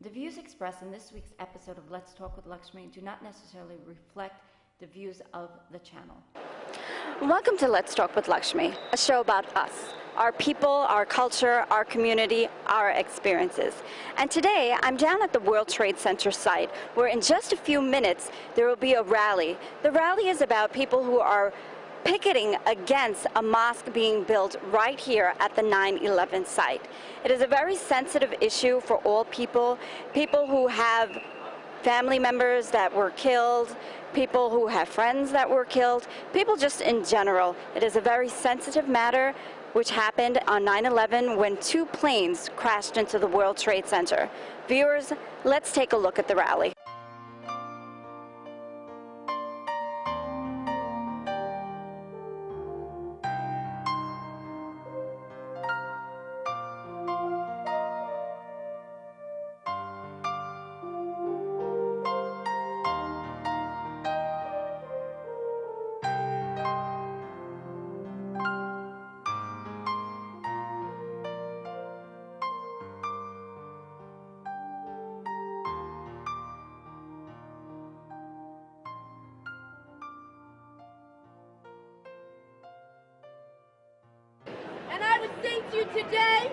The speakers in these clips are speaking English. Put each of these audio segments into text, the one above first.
The views expressed in this week's episode of Let's Talk with Lakshmee do not necessarily reflect the views of the channel. Welcome to Let's Talk with Lakshmee, a show about us, our people, our culture, our community, our experiences. And today, I'm down at the World Trade Center site, where in just a few minutes, there will be a rally. The rally is about people who are picketing against a mosque being built right here at the 9/11 site. It is a very sensitive issue for all people who have family members that were killed, people who have friends that were killed, people just in general. It is a very sensitive matter which happened on 9/11 when two planes crashed into the World Trade Center. Viewers, let's take a look at the rally. And I would say to you today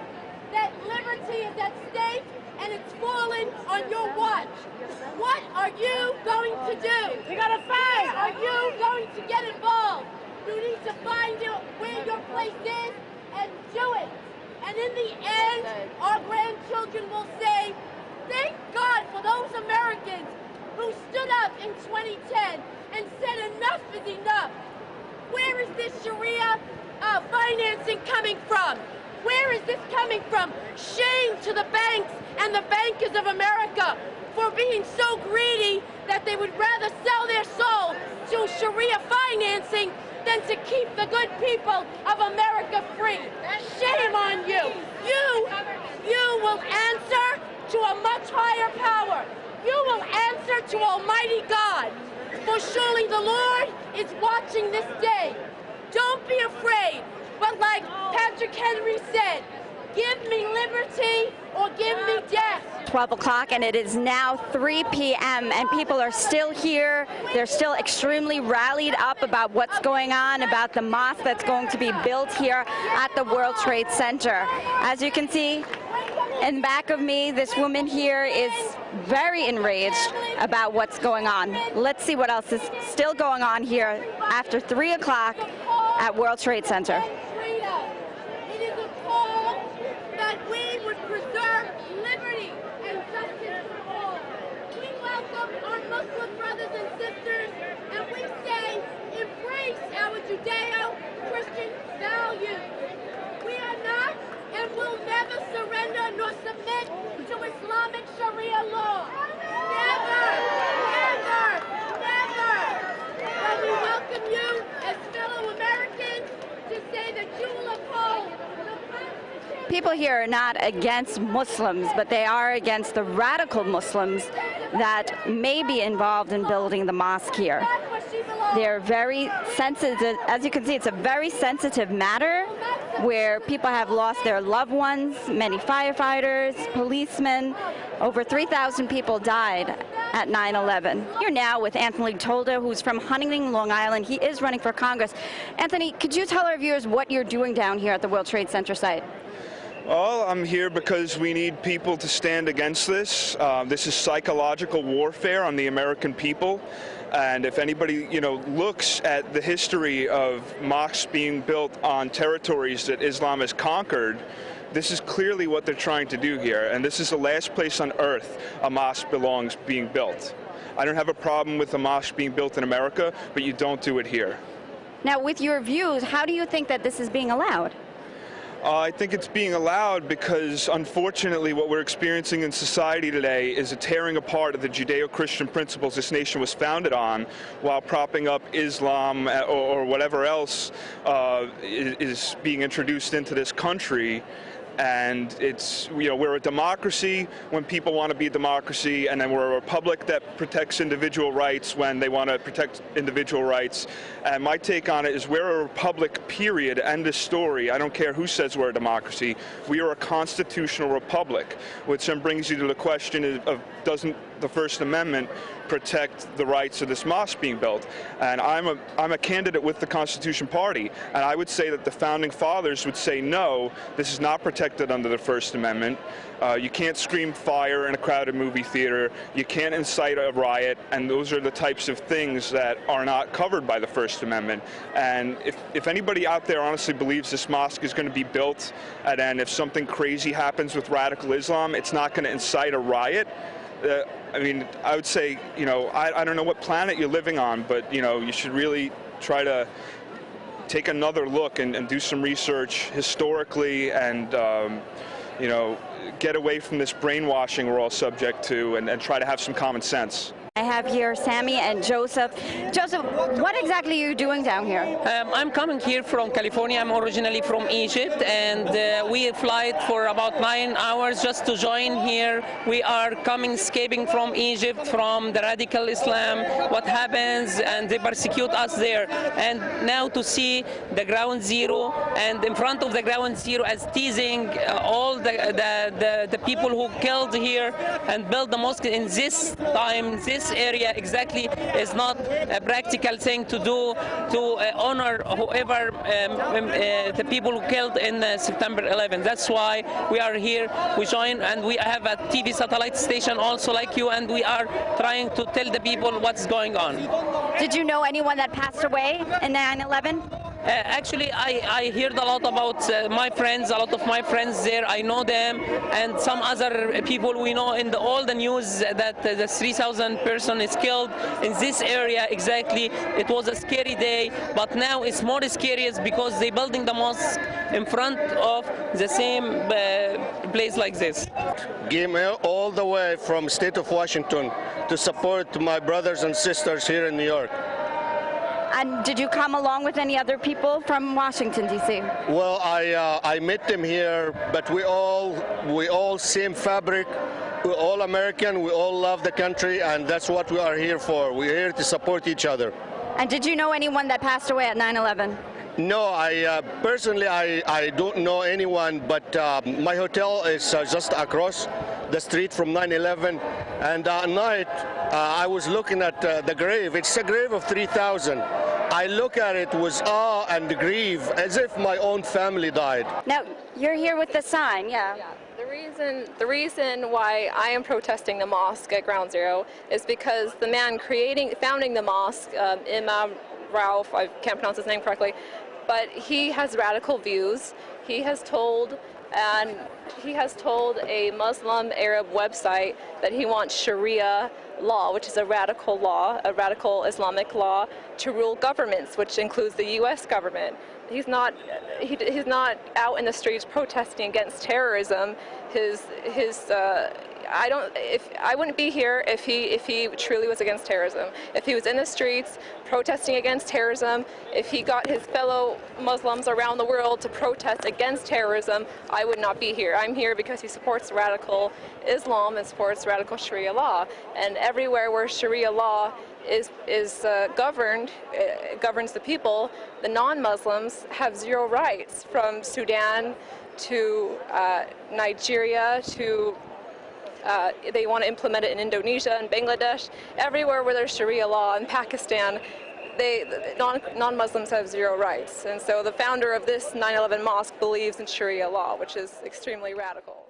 that liberty is at stake and it's fallen on your watch. What are you going to do? We gotta fight! Are you going to get involved? You need to find out where your place is and do it. And in the end, our grandchildren will say, thank God for those Americans who stood up in 2010 and said enough is enough. Where is this Sharia financing coming from? Where is this coming from? Shame to the banks and the bankers of America for being so greedy that they would rather sell their soul to Sharia financing than to keep the good people of America free. Shame on you. You will answer to a much higher power. You will answer to Almighty God. For surely the Lord is watching this day. Don't be afraid, but like Patrick Henry said, give me liberty or give me death. 12 o'clock and it is now 3 p.m. and people are still here. They're still extremely rallied up about what's going on, about the mosque that's going to be built here at the World Trade Center. As you can see in back of me, this woman here is very enraged about what's going on. Let's see what else is still going on here after 3 o'clock at World Trade Center. It is a call that we would preserve liberty and justice for all. We welcome our Muslim brothers and sisters, and we say, embrace our Judeo-Christian values. We are not and will never surrender nor submit to Islamic Sharia law. Never, never, never. But we welcome you as fellow Americans to say that you will uphold the Constitution. People here are not against Muslims, but they are against the radical Muslims that may be involved in building the mosque here. They're very sensitive. As you can see, it's a very sensitive matter where people have lost their loved ones, many firefighters, policemen. Over 3,000 people died at 9/11. You're now with Anthony Tolda, who's from Huntington, Long Island. He is running for Congress. Anthony, could you tell our viewers what you're doing down here at the World Trade Center site? Well, I'm here because we need people to stand against this. This is psychological warfare on the American people. And if anybody, looks at the history of mosques being built on territories that Islam has conquered, this is clearly what they're trying to do here. And this is the last place on earth a mosque belongs being built. I don't have a problem with a mosque being built in America, but you don't do it here. Now, with your views, how do you think that this is being allowed? I think it's being allowed because, unfortunately, what we're experiencing in society today is a tearing apart of the Judeo-Christian principles this nation was founded on, while propping up Islam or whatever else is being introduced into this country. And it's, we're a democracy when people want to be a democracy, and then we're a republic that protects individual rights when they want to protect individual rights. And my take on it is we're a republic, period, end of story. I don't care who says we're a democracy. We are a constitutional republic, which then brings you to the question of doesn't the First Amendment protect the rights of this mosque being built? And I'm a candidate with the Constitution Party, and I would say that the Founding Fathers would say no, this is not protected under the First Amendment. You can't scream fire in a crowded movie theater, you can't incite a riot, and those are the types of things that are not covered by the First Amendment. And if anybody out there honestly believes this mosque is going to be built, and then if something crazy happens with radical Islam, it's not going to incite a riot, I mean, I would say, I don't know what planet you're living on, but, you should really try to take another look and do some research historically and, get away from this brainwashing we're all subject to and try to have some common sense. I have here Sammy and Joseph. Joseph, what exactly are you doing down here? I'm coming here from California. I'm originally from Egypt, and we fly for about 9 hours just to join here. We are escaping from Egypt, from the radical Islam, what happens, and they persecute us there. And now to see the ground zero, and in front of the ground zero as teasing all the people who killed here and built the mosque in this time, this area exactly is not a practical thing to do to honor whoever the people who killed in September 11. That's why we are here. We join, and we have a TV satellite station also like you, and we are trying to tell the people what's going on. Did you know anyone that passed away in 9/11? Actually, I heard a lot about my friends, a lot of my friends there. I know them, and some other people we know in all the news that the 3,000 person is killed in this area exactly. It was a scary day, but now it's more scary because they're building the mosque in front of the same place like this. Came all the way from state of Washington to support my brothers and sisters here in New York. And did you come along with any other people from Washington, D.C.? Well, I met them here, but we all same fabric. We're all American. We all love the country, and that's what we are here for. We're here to support each other. And did you know anyone that passed away at 9/11? No, personally I don't know anyone, but my hotel is just across the street from 9/11, and at night I was looking at the grave. It's a grave of 3,000. I look at it with awe and grief, as if my own family died. Now, you're here with the sign, yeah. The reason why I am protesting the mosque at Ground Zero is because the man founding the mosque, Imam Rauf, I can't pronounce his name correctly, but he has radical views. He has told a Muslim Arab website that he wants Sharia law, which is a radical law, a radical Islamic law, to rule governments, which includes the U.S. government. He's not out in the streets protesting against terrorism. I wouldn't be here if he truly was against terrorism. If he was in the streets protesting against terrorism, if he got his fellow Muslims around the world to protest against terrorism, I would not be here. I'm here because he supports radical Islam and supports radical Sharia law. And everywhere where Sharia law governs the people, the non-Muslims have zero rights, from Sudan to Nigeria to they want to implement it in Indonesia and Bangladesh. Everywhere where there's Sharia law, in Pakistan, non-Muslims have zero rights. And so the founder of this 9/11 mosque believes in Sharia law, which is extremely radical.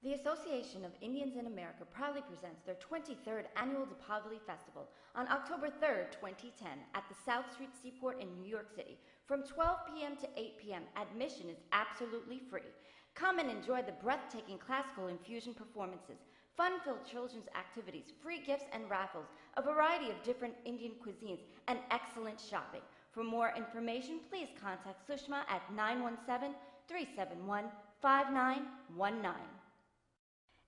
The Association of Indians in America proudly presents their 23rd Annual Deepavali Festival on October 3rd, 2010 at the South Street Seaport in New York City from 12 p.m. to 8 p.m. Admission is absolutely free. Come and enjoy the breathtaking classical and fusion performances, fun-filled children's activities, free gifts and raffles, a variety of different Indian cuisines, and excellent shopping. For more information, please contact Sushma at 917-371-5919.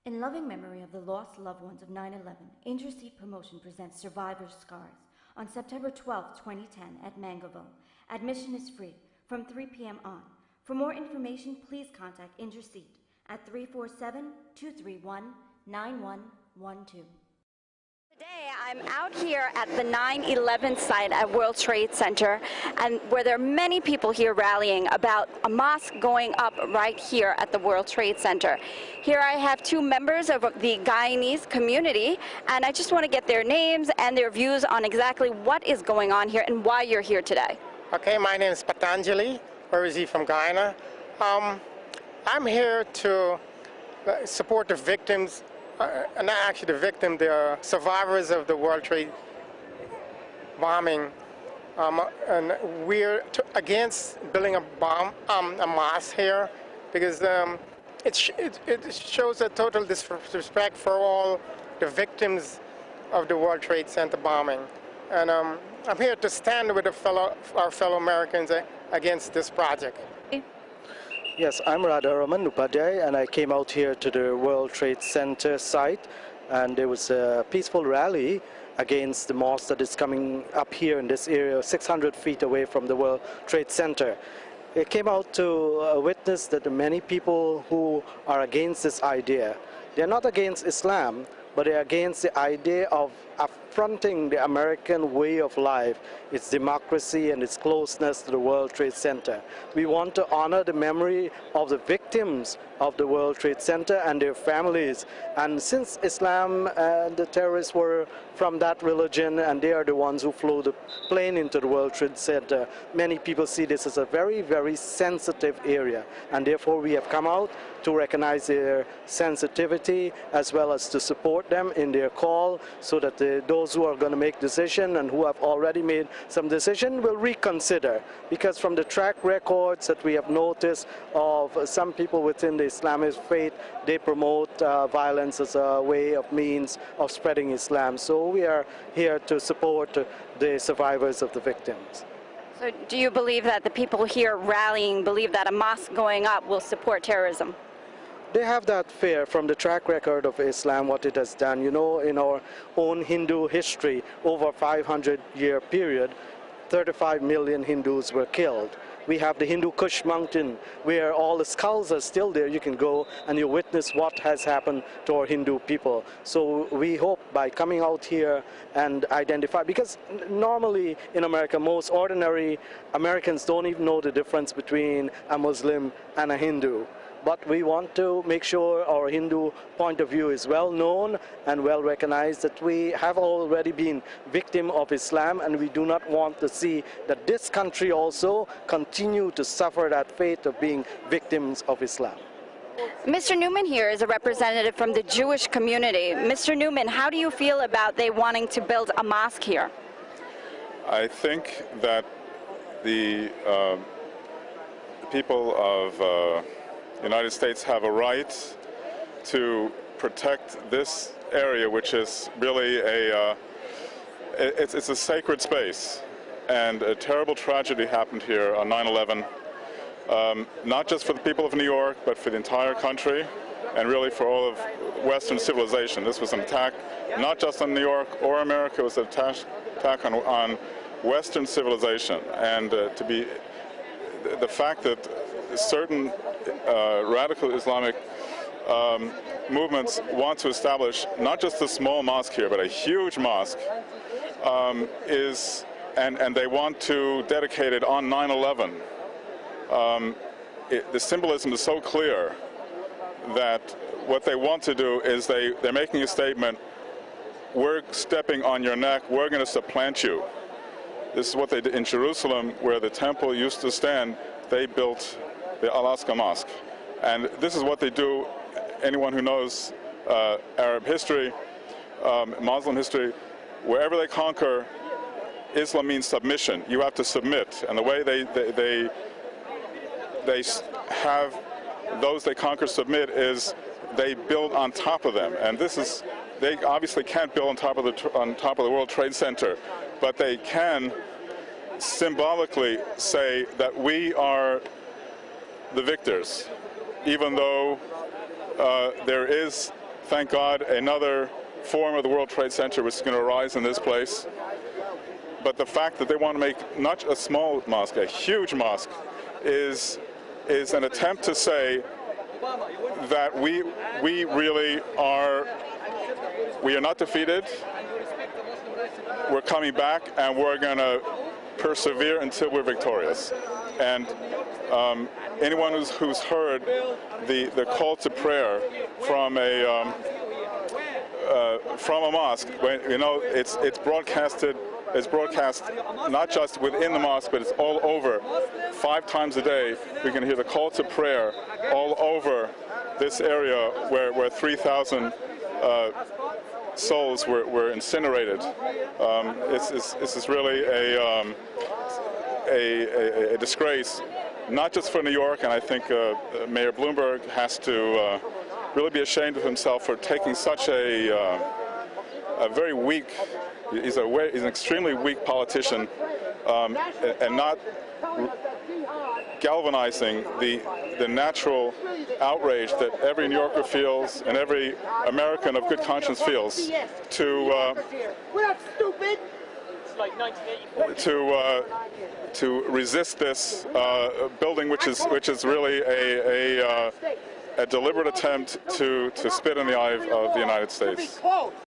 In loving memory of the lost loved ones of 9/11, Angel Seed Promotion presents Survivor's Scars on September 12, 2010 at Mangoville. Admission is free from 3 p.m. on. For more information, please contact Interseat at 347-231-9112. Today, I'm out here at the 9/11 site at World Trade Center, and where there are many people here rallying about a mosque going up right here at the World Trade Center. Here I have two members of the Guyanese community, and I just want to get their names and their views on exactly what is going on here and why you're here today. Okay, my name is Patanjali, originally from Guyana. I'm here to support the victims. Not actually the victim, the survivors of the World Trade bombing, and we're against building a mosque here because it shows a total disrespect for all the victims of the World Trade Center bombing, and I'm here to stand with our fellow Americans against this project. Yes, I'm Radharaman Upadhyay, and I came out here to the World Trade Center site, and there was a peaceful rally against the mosque that is coming up here in this area, 600 feet away from the World Trade Center. It came out to witness that many people who are against this idea, they're not against Islam, but they're against the idea of affronting the American way of life, its democracy and its closeness to the World Trade Center. We want to honor the memory of the victims of the World Trade Center and their families. And since Islam and the terrorists were from that religion, and they are the ones who flew the plane into the World Trade Center, many people see this as a very, very sensitive area. And therefore we have come out to recognize their sensitivity as well as to support them in their call, so that those who are going to make decision and who have already made some decision will reconsider. Because from the track records that we have noticed of some people within the Islamic faith, they promote violence as a way of means of spreading Islam. So we are here to support the survivors of the victims. So do you believe that the people here rallying believe that a mosque going up will support terrorism? They have that fear from the track record of Islam, what it has done. You know, in our own Hindu history, over a 500-year period, 35 million Hindus were killed. We have the Hindu Kush mountain, where all the skulls are still there. You can go and you witness what has happened to our Hindu people. So we hope by coming out here and identify, because normally in America, most ordinary Americans don't even know the difference between a Muslim and a Hindu. But we want to make sure our Hindu point of view is well known and well recognized, that we have already been victim of Islam, and we do not want to see that this country also continue to suffer that fate of being victims of Islam. Mr. Newman here is a representative from the Jewish community. Mr. Newman, how do you feel about they wanting to build a mosque here? I think that the people of United States have a right to protect this area, which is really it's a sacred space, and a terrible tragedy happened here on 9/11, not just for the people of New York, but for the entire country, and really for all of Western civilization. This was an attack not just on New York or America, it was an attack on Western civilization, and the fact that certain radical Islamic movements want to establish not just a small mosque here, but a huge mosque, and they want to dedicate it on 9/11. The symbolism is so clear that what they want to do is they're making a statement: we're stepping on your neck, we're going to supplant you. This is what they did in Jerusalem, where the temple used to stand. They built the Al-Aqsa Mosque. And this is what they do. Anyone who knows Arab history, Muslim history, wherever they conquer, Islam means submission. You have to submit. And the way they have those they conquer submit is they build on top of them. And this is, they obviously can't build on top of the World Trade Center, but they can symbolically say that we are the victors, even though there is, thank God, another form of the World Trade Center which is going to arise in this place. But the fact that they want to make not a small mosque, a huge mosque, is is an attempt to say that we really are, we are not defeated, we're coming back, and we're going to persevere until we're victorious. And anyone who's heard the call to prayer from a mosque, you know, it's broadcasted. It's broadcast not just within the mosque, but it's all over. 5 times a day, we can hear the call to prayer all over this area where 3,000 souls were incinerated. This is really a disgrace, not just for New York, and I think Mayor Bloomberg has to really be ashamed of himself for taking such a very weak, he's an extremely weak politician, and not galvanizing the natural outrage that every New Yorker feels and every American of good conscience feels to resist this building, which is really a deliberate attempt to spit in the eye of the United States.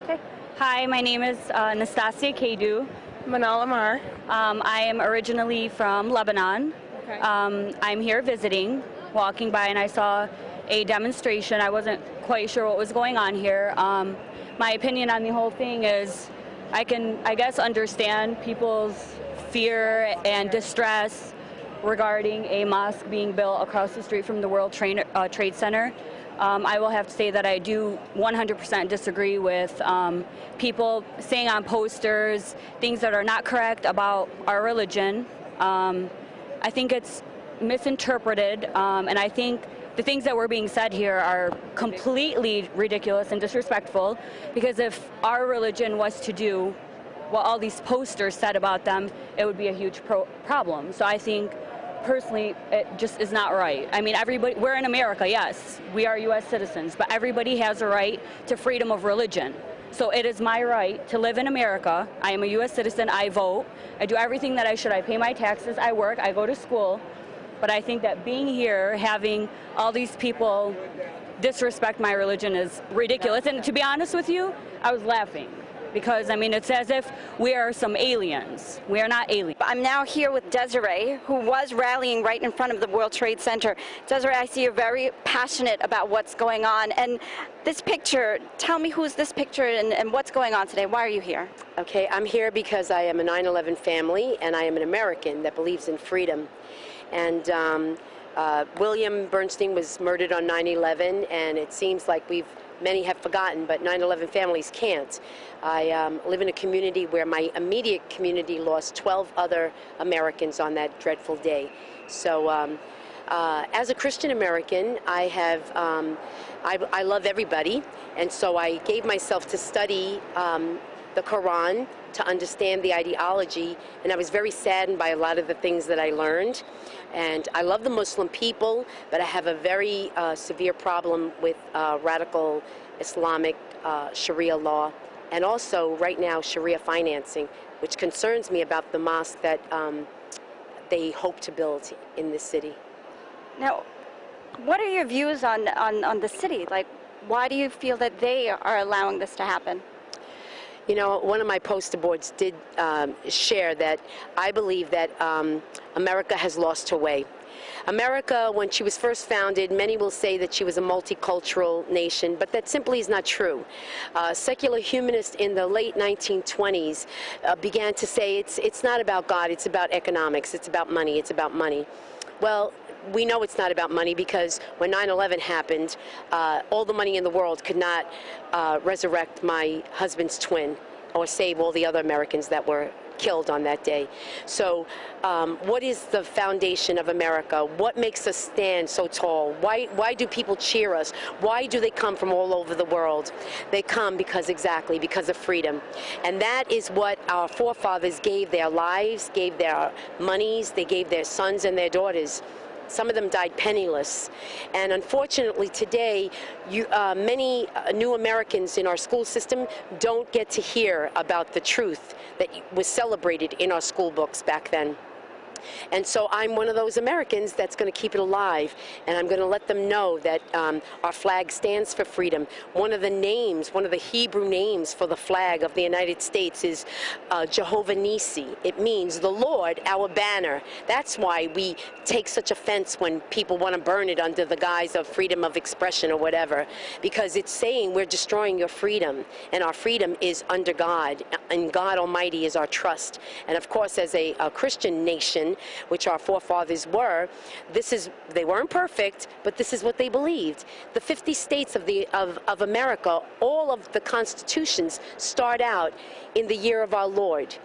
Okay. Hi, my name is Nastasia Kadu. Manal Amar. I am originally from Lebanon. Okay. I'm here visiting, walking by, and I saw a demonstration. I wasn't quite sure what was going on here. My opinion on the whole thing is I can, I guess, understand people's fear and distress regarding a mosque being built across the street from the World Trade Center. I will have to say that I do 100% disagree with people saying on posters things that are not correct about our religion. I think it's misinterpreted, and I think the things that were being said here are completely ridiculous and disrespectful, because if our religion was to do what all these posters said about them, it would be a huge problem. So I think, personally, it just is not right. I mean, everybody, we're in America, yes, we are U.S. citizens, but everybody has a right to freedom of religion. So it is my right to live in America. I am a U.S. citizen, I vote, I do everything that I should. I pay my taxes, I work, I go to school. But I think that being here, having all these people disrespect my religion is ridiculous. And to be honest with you, I was laughing. Because, I mean, it's as if we are some aliens. We are not aliens. I'm now here with Desiree, who was rallying right in front of the World Trade Center. Desiree, I see you're very passionate about what's going on. And this picture, tell me who's this picture and what's going on today? Why are you here? Okay, I'm here because I am a 9/11 family, and I am an American that believes in freedom. And William Bernstein was murdered on 9/11, and it seems like many have forgotten, but 9/11 families can't. I live in a community where my immediate community lost 12 other Americans on that dreadful day. So as a Christian American, I love everybody, and so I gave myself to study the Quran, to understand the ideology, and I was very saddened by a lot of the things that I learned. And I love the Muslim people, but I have a very severe problem with radical Islamic Sharia law, and also right now Sharia financing, which concerns me about the mosque that they hope to build in this city. Now, what are your views on the city? Like, why do you feel that they are allowing this to happen? You know, one of my poster boards did share that I believe that America has lost her way. America, when she was first founded, many will say that she was a multicultural nation, but that simply is not true. Secular humanists in the late 1920s began to say it's not about God, it's about economics, it's about money, it's about money. Well, we know it's not about money because when 9/11 happened, all the money in the world could not resurrect my husband's twin or save all the other Americans that were killed on that day. So what is the foundation of America? What makes us stand so tall? Why do people cheer us? Why do they come from all over the world? They come because of freedom. And that is what our forefathers gave their lives, gave their monies, they gave their sons and their daughters. Some of them died penniless. And unfortunately today, many new Americans in our school system don't get to hear about the truth that was celebrated in our school books back then. And so I'm one of those Americans that's going to keep it alive, and I'm going to let them know that our flag stands for freedom. One of the names, one of the Hebrew names for the flag of the United States is Jehovah Nissi. It means the Lord, our banner. That's why we take such offense when people want to burn it under the guise of freedom of expression or whatever, because it's saying we're destroying your freedom, and our freedom is under God, and God Almighty is our trust. And of course, as a Christian nation, which our forefathers were, they weren't perfect, but this is what they believed. The 50 states of America, all of the constitutions start out in the year of our Lord.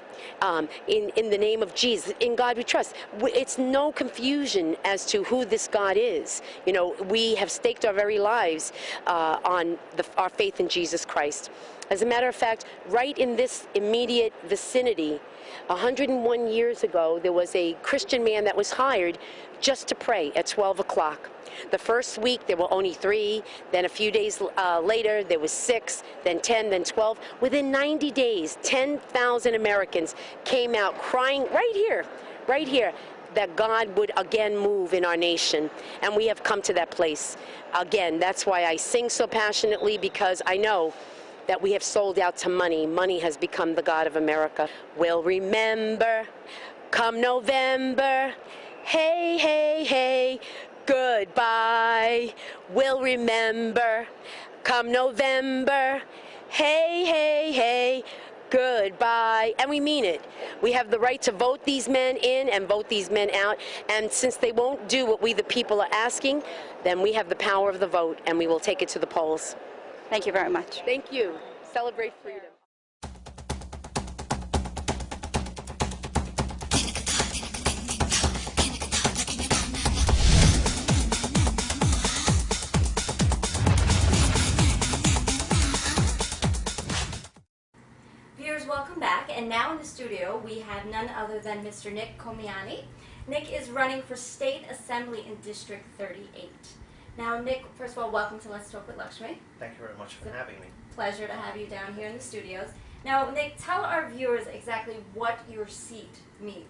In the name of Jesus, in God we trust. It's no confusion as to who this God is. You know, we have staked our very lives on our faith in Jesus Christ. As a matter of fact, right in this immediate vicinity, 101 years ago, there was a Christian man that was hired just to pray at 12 o'clock. The first week, there were only 3. Then a few days later, there was 6, then 10, then 12. Within 90 days, 10,000 Americans came out crying right here, that God would again move in our nation. And we have come to that place. Again, that's why I sing so passionately, because I know that we have sold out to money. Money has become the God of America. We'll remember come November. Hey, hey, hey, goodbye. We'll remember come November. Hey, hey, hey, goodbye. And we mean it. We have the right to vote these men in and vote these men out. And since they won't do what we the people are asking, then we have the power of the vote, and we will take it to the polls. Thank you very much. Thank you. Celebrate freedom. Viewers, welcome back. And now in the studio, we have none other than Mr. Nick Komiani. Nick is running for State Assembly in District 38. Now, Nick, first of all, welcome to Let's Talk with Lakshmee. Thank you very much for having me. Pleasure to have you down here in the studios. Now, Nick, tell our viewers exactly what your seat means.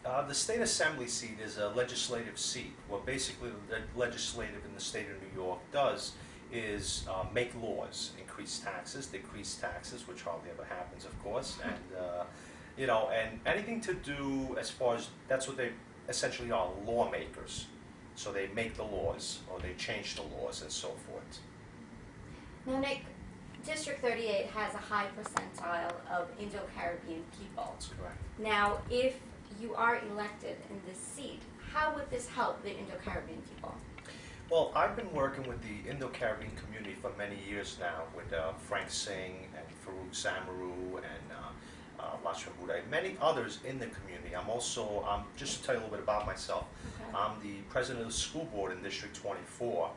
The State Assembly seat is a legislative seat. What basically the legislative in the state of New York does is make laws, increase taxes, decrease taxes, which hardly ever happens, of course, and you know, and anything to do as far as that's what they essentially are, lawmakers. So they make the laws, or they change the laws, and so forth. Now, Nick, District 38 has a high percentile of Indo-Caribbean people. That's correct. Now, if you are elected in this seat, how would this help the Indo-Caribbean people? Well, I've been working with the Indo-Caribbean community for many years now, with Frank Singh and Farouk Samaru and Lakshmee, many others in the community. I'm also, just to tell you a little bit about myself, okay. I'm the president of the school board in District 24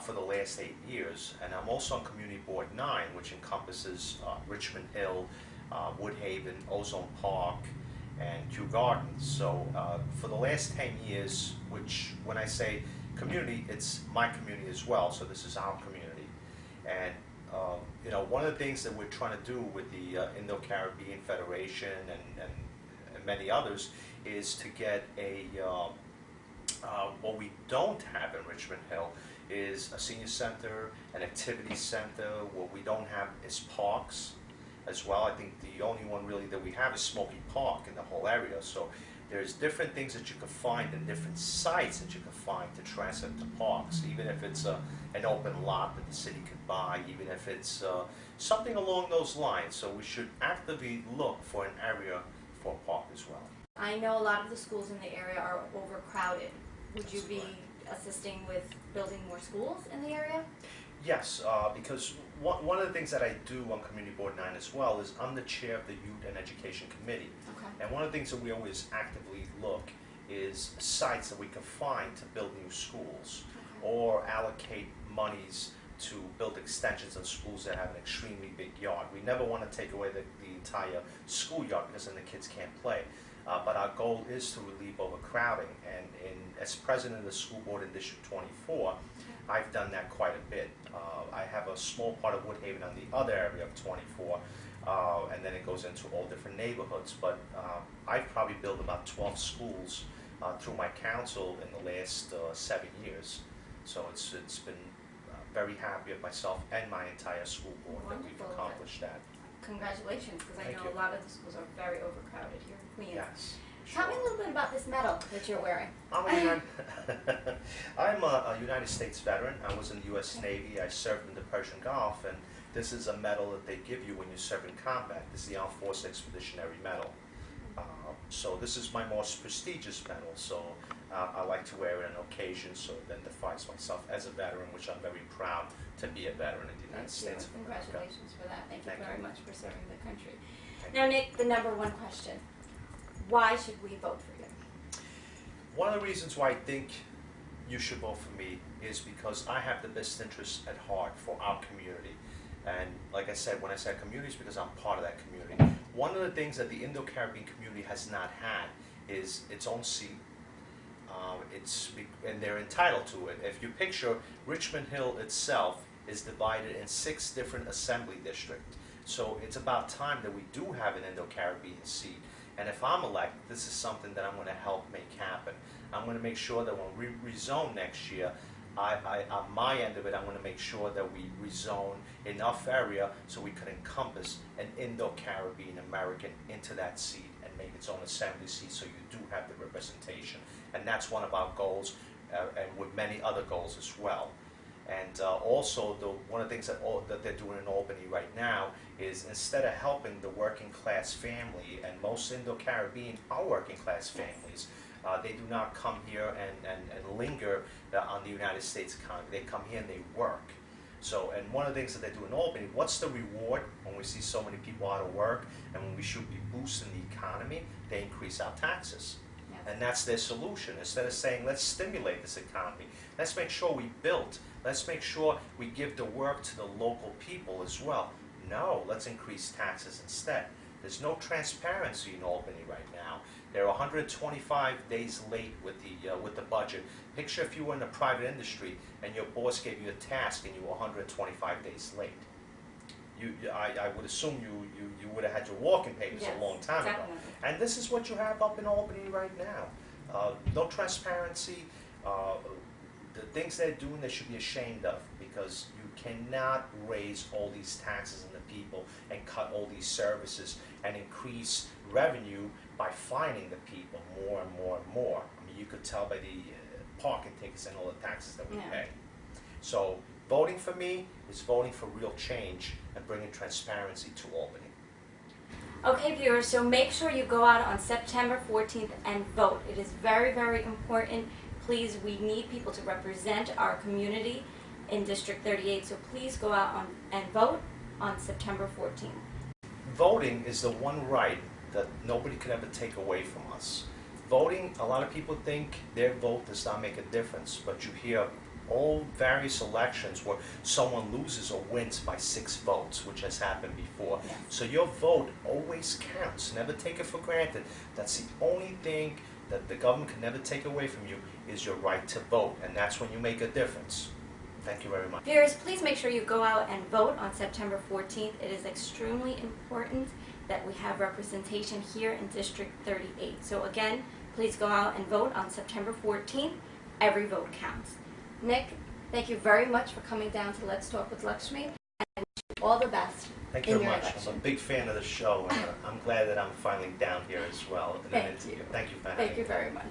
for the last 8 years, and I'm also on Community Board 9, which encompasses Richmond Hill, Woodhaven, Ozone Park, and Kew Gardens. So for the last 10 years, which when I say community, it's my community as well, so this is our community. And you know, one of the things that we're trying to do with the Indo-Caribbean Federation and many others is to get a, what we don't have in Richmond Hill is a senior center, an activity center. What we don't have is parks as well. I think the only one really that we have is Smoky Park in the whole area. So there's different things that you can find and different sites that you can find to transfer to parks, even if it's an open lot that the city could buy, even if it's something along those lines. So we should actively look for an area for a park as well. I know a lot of the schools in the area are overcrowded. Would you be assisting with building more schools in the area? Yes, because one of the things that I do on Community Board 9 as well is I'm the chair of the Youth and Education Committee. Okay. And one of the things that we always actively look is sites that we can find to build new schools, okay, or allocate monies to build extensions of schools that have an extremely big yard. We never want to take away the entire schoolyard because then the kids can't play. But our goal is to relieve overcrowding, and as president of the school board in District 24, I've done that quite a bit. I have a small part of Woodhaven on the other area of 24, and then it goes into all different neighborhoods. But I've probably built about 12 schools through my council in the last 7 years. So it's been very happy with myself and my entire school board that we've accomplished that. Congratulations, because I Thank know you. a lot of the schools are very overcrowded here in Queens. Yes. Tell me a little bit about this medal that you're wearing. I'm a United States veteran. I was in the U.S. Navy. I served in the Persian Gulf, and this is a medal that they give you when you serve in combat. This is the Armed Forces Expeditionary Medal. So this is my most prestigious medal. So I like to wear it on occasion, so it identifies myself as a veteran, which I'm very proud to be a veteran in the United States. Congratulations for that. Thank you very much for serving the country. Now, Nick, the number one question. Why should we vote for you? One of the reasons why I think you should vote for me is because I have the best interest at heart for our community. And like I said, when I say community, it's because I'm part of that community. One of the things that the Indo-Caribbean community has not had is its own seat. And they're entitled to it. If you picture, Richmond Hill itself is divided in 6 different assembly districts. So it's about time that we do have an Indo-Caribbean seat. And if I'm elected, this is something that I'm going to help make happen. I'm going to make sure that when we rezone next year, on my end of it, I'm going to make sure that we rezone enough area so we can encompass an Indo-Caribbean American into that seat and make its own assembly seat, so you do have the representation. And that's one of our goals, and with many other goals as well. And also, one of the things that they're doing in Albany right now is, instead of helping the working class family, and most Indo-Caribbean are working class families, they do not come here and linger on the United States economy. They come here and they work. So, and one of the things that they do in Albany, what's the reward when we see so many people out of work, and when we should be boosting the economy? They increase our taxes. And that's their solution. Instead of saying, let's stimulate this economy, let's make sure we build, let's make sure we give the work to the local people as well. No, let's increase taxes instead. There's no transparency in Albany right now. They're 125 days late with the budget. Picture if you were in the private industry and your boss gave you a task and you were 125 days late. I would assume you would have had your walking papers a long time ago. And this is what you have up in Albany right now. No transparency. The things they're doing, they should be ashamed of, because you cannot raise all these taxes on the people and cut all these services and increase revenue by fining the people more and more and more. I mean, you could tell by the parking tickets and all the taxes that we pay. So voting for me is voting for real change and bringing transparency to Albany. Okay, viewers, so make sure you go out on September 14th and vote. It is very, very important. Please, we need people to represent our community in District 38, so please go out and vote on September 14th. Voting is the one right that nobody could ever take away from us. Voting, a lot of people think their vote does not make a difference, but you hear all various elections where someone loses or wins by 6 votes, which has happened before. So your vote always counts. Never take it for granted. That's the only thing that the government can never take away from you, is your right to vote, and that's when you make a difference. Thank you very much. Viewers, please make sure you go out and vote on September 14th. It is extremely important that we have representation here in District 38. So again, please go out and vote on September 14th. Every vote counts. Nick, thank you very much for coming down to Let's Talk with Lakshmee, and I wish you all the best. Thank you very much. Election. I'm a big fan of the show, and I'm glad that I'm finally down here as well. Thank you. Thank you for having me. Thank you very much.